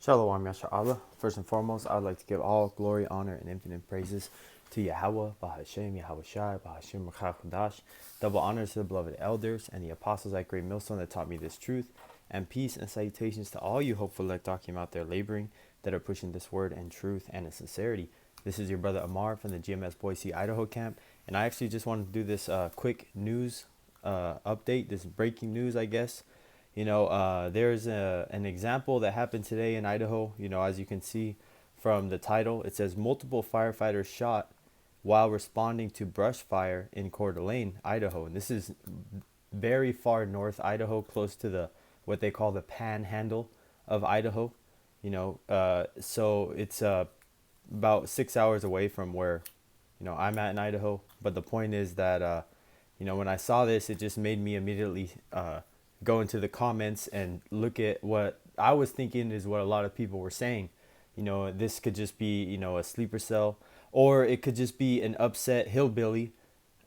Shalom, Yasha'Allah. First and foremost, I would like to give all glory, honor, and infinite praises to Yahweh, Bahashem, Yahweh Shai, Bahashem, Rachach. Double honors to the beloved elders and the apostles at Great Millstone that taught me this truth. And peace and salutations to all you hopeful elect Akim out there laboring that are pushing this word and truth and in sincerity. This is your brother Amar from the GMS Boise, Idaho camp. And I actually just wanted to do this quick news update, this breaking news, I guess. There's an example that happened today in Idaho. As you can see from the title, it says multiple firefighters shot while responding to brush fire in Coeur d'Alene, Idaho. And this is very far north Idaho, close to the what they call the panhandle of Idaho. So it's about 6 hours away from where I'm at in Idaho. But the point is that when I saw this, it just made me immediately go into the comments and look at what I was thinking is what a lot of people were saying. This could just be, a sleeper cell, or it could just be an upset hillbilly.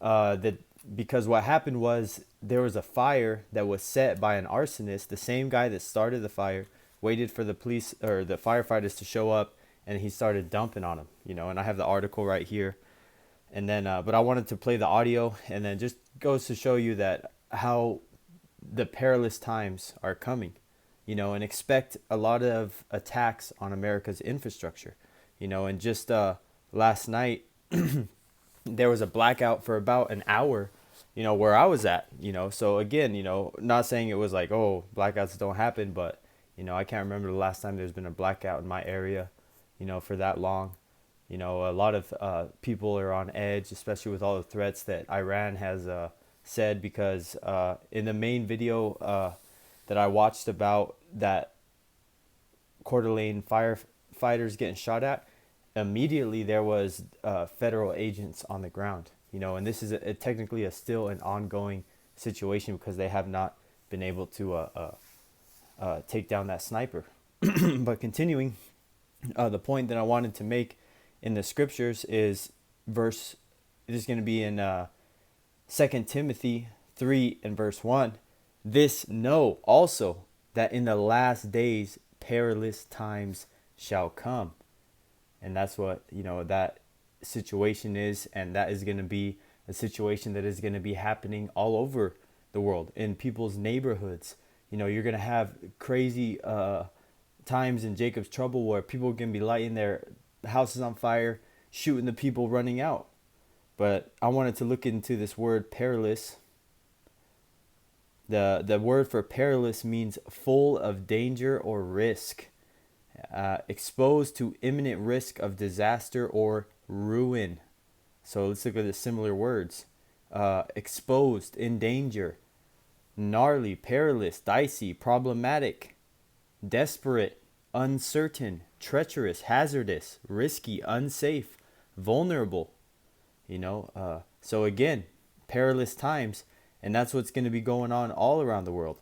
Because what happened was there was a fire that was set by an arsonist. The same guy that started the fire waited for the police or the firefighters to show up, and he started dumping on them. And I have the article right here. And then, but I wanted to play the audio, and then just goes to show you that how the perilous times are coming, and expect a lot of attacks on America's infrastructure, and just last night there was a blackout for about an hour, where I was at, so again, not saying it was like, oh, blackouts don't happen, but, I can't remember the last time there's been a blackout in my area, for that long. A lot of people are on edge, especially with all the threats that Iran has said, because in the main video that I watched about that Coeur d'Alene firefighters getting shot at, immediately there was federal agents on the ground, and this is technically still an ongoing situation because they have not been able to take down that sniper. But continuing, the point that I wanted to make in the scriptures is it is going to be in 2 Timothy 3 and verse 1. This know also that in the last days perilous times shall come. And that's what, that situation is. And that is going to be a situation that is going to be happening all over the world, in people's neighborhoods. You're going to have crazy times in Jacob's trouble where people are going to be lighting their houses on fire, shooting the people running out. But I wanted to look into this word perilous. The word for perilous means full of danger or risk, exposed to imminent risk of disaster or ruin. So let's look at the similar words. Exposed, in danger, gnarly, perilous, dicey, problematic, desperate, uncertain, treacherous, hazardous, risky, unsafe, vulnerable. So again, perilous times, and that's what's going to be going on all around the world.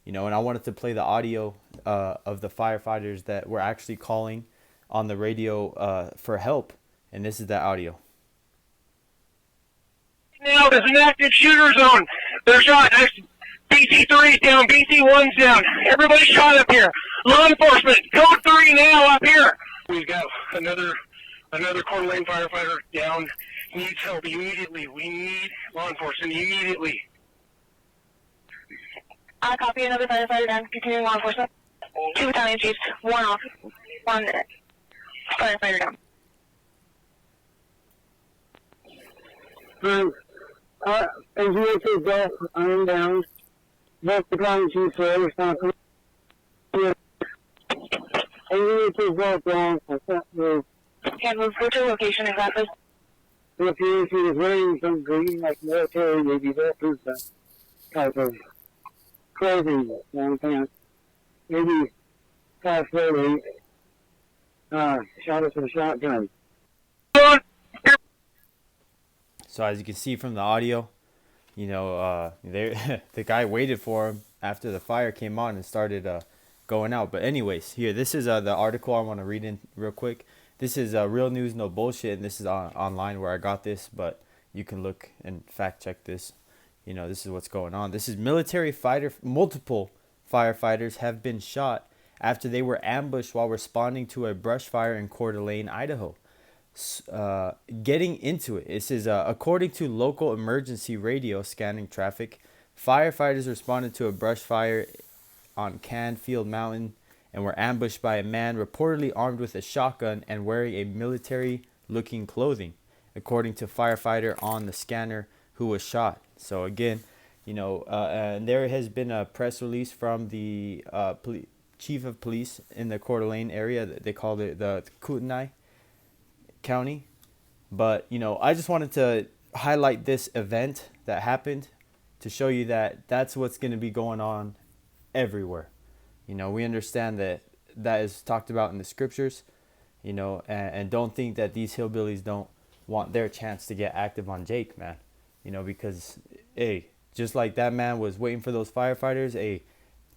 And I wanted to play the audio of the firefighters that were actually calling on the radio for help, and this is the audio. Now there's an active shooter zone. They're shot. BC3's down. BC1's down. Everybody's shot up here. Law enforcement, code 3 now up here. We've got another Coeur d'Alene firefighter down. Needs help immediately. We need law enforcement immediately. I copy, another firefighter down. Continuing law enforcement. 2 battalion chiefs. 1 off. 1 firefighter down. Engineer chief Beth, I'm down. Both battalion chiefs are responsible. Engineer chief Beth down. I can't move. Can't move. Go to location exactly. If you see is wearing some green like military, maybe that is a type of clothing, long pants. Maybe fast forward, shot us with a shotgun. So as you can see from the audio, the guy waited for him after the fire came on and started going out. But anyways, here, this is the article I want to read in real quick. This is real news, no bullshit, and this is online where I got this, but you can look and fact check this. This is what's going on. This is multiple firefighters have been shot after they were ambushed while responding to a brush fire in Coeur d'Alene, Idaho. Getting into it, it says, according to local emergency radio scanning traffic, firefighters responded to a brush fire on Canfield Mountain and were ambushed by a man reportedly armed with a shotgun and wearing a military-looking clothing, according to firefighter on the scanner who was shot. So again, and there has been a press release from the chief of police in the Coeur d'Alene area. They called it the Kootenai County. But, I just wanted to highlight this event that happened to show you that that's what's going to be going on everywhere. We understand that is talked about in the scriptures, and don't think that these hillbillies don't want their chance to get active on Jake, man. Because, hey, just like that man was waiting for those firefighters, hey,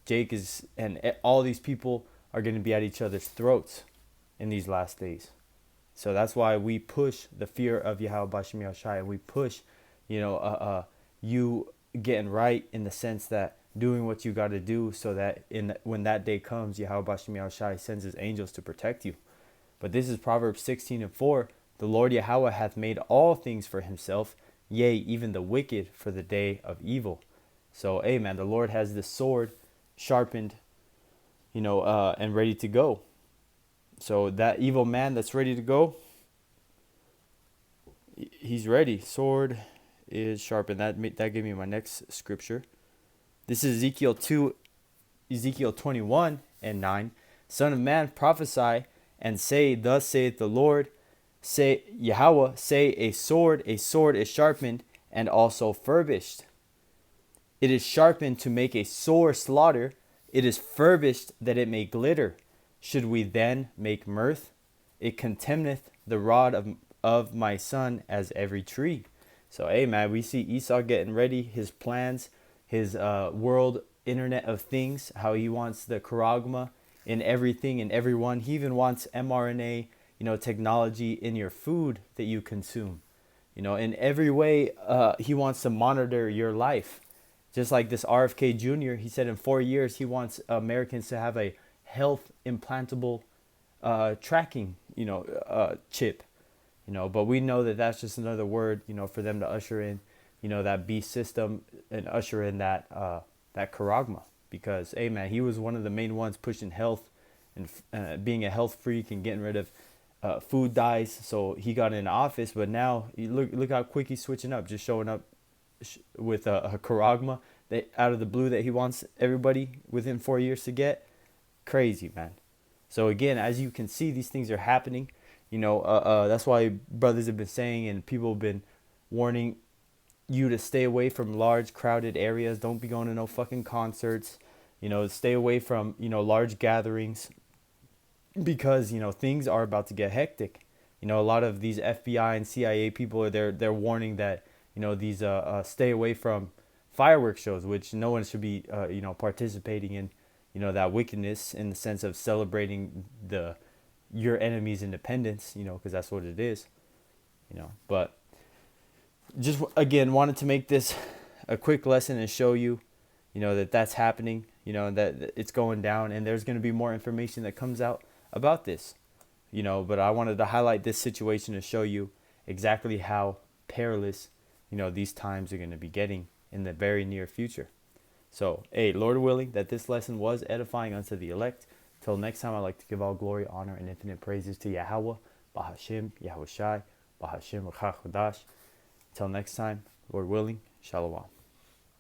Jake is, and all these people are going to be at each other's throats in these last days. So that's why we push the fear of Yahweh Bashem Yahushai, and we push, you getting right in the sense that doing what you got to do so that when that day comes, Yahweh Bashem Yahushai sends his angels to protect you. But this is Proverbs 16:4. The Lord Yahweh hath made all things for himself, yea, even the wicked for the day of evil. So, hey, man, the Lord has this sword sharpened, and ready to go. So that evil man that's ready to go, he's ready. Sword is sharpened. That gave me my next scripture. This is Ezekiel 21:9. Son of man, prophesy and say, thus saith the Lord, say Yahweh, say a sword is sharpened and also furbished. It is sharpened to make a sore slaughter. It is furbished that it may glitter. Should we then make mirth? It contemneth the rod of my son as every tree. So, hey, man, we see Esau getting ready, his plans, his world internet of things, how he wants the charagma in everything and everyone. He even wants mRNA, technology in your food that you consume. In every way, he wants to monitor your life. Just like this RFK Jr., he said in 4 years, he wants Americans to have a health implantable tracking, chip. But we know that that's just another word, for them to usher in, that beast system and usher in that charagma. Because, hey, man, he was one of the main ones pushing health and being a health freak and getting rid of food dyes. So he got in office, but now look how quick he's switching up, just showing up with a charagma that out of the blue that he wants everybody within 4 years to get. Crazy, man. So again, as you can see, these things are happening. That's why brothers have been saying and people have been warning you to stay away from large crowded areas. Don't be going to no fucking concerts. Stay away from, large gatherings because, things are about to get hectic. A lot of these FBI and CIA people, they're warning that, these stay away from fireworks shows, which no one should be, participating in, that wickedness in the sense of celebrating your enemy's independence, because that's what it is, but just again wanted to make this a quick lesson and show you, that that's happening, that it's going down, and there's going to be more information that comes out about this, but I wanted to highlight this situation to show you exactly how perilous, these times are going to be getting in the very near future. So, hey, Lord willing, that this lesson was edifying unto the elect. Till next time, I'd like to give all glory, honor, and infinite praises to Yahweh, Bahashem, Yahushai, Bahashem, Rachach Till next time, Lord willing, Shalom.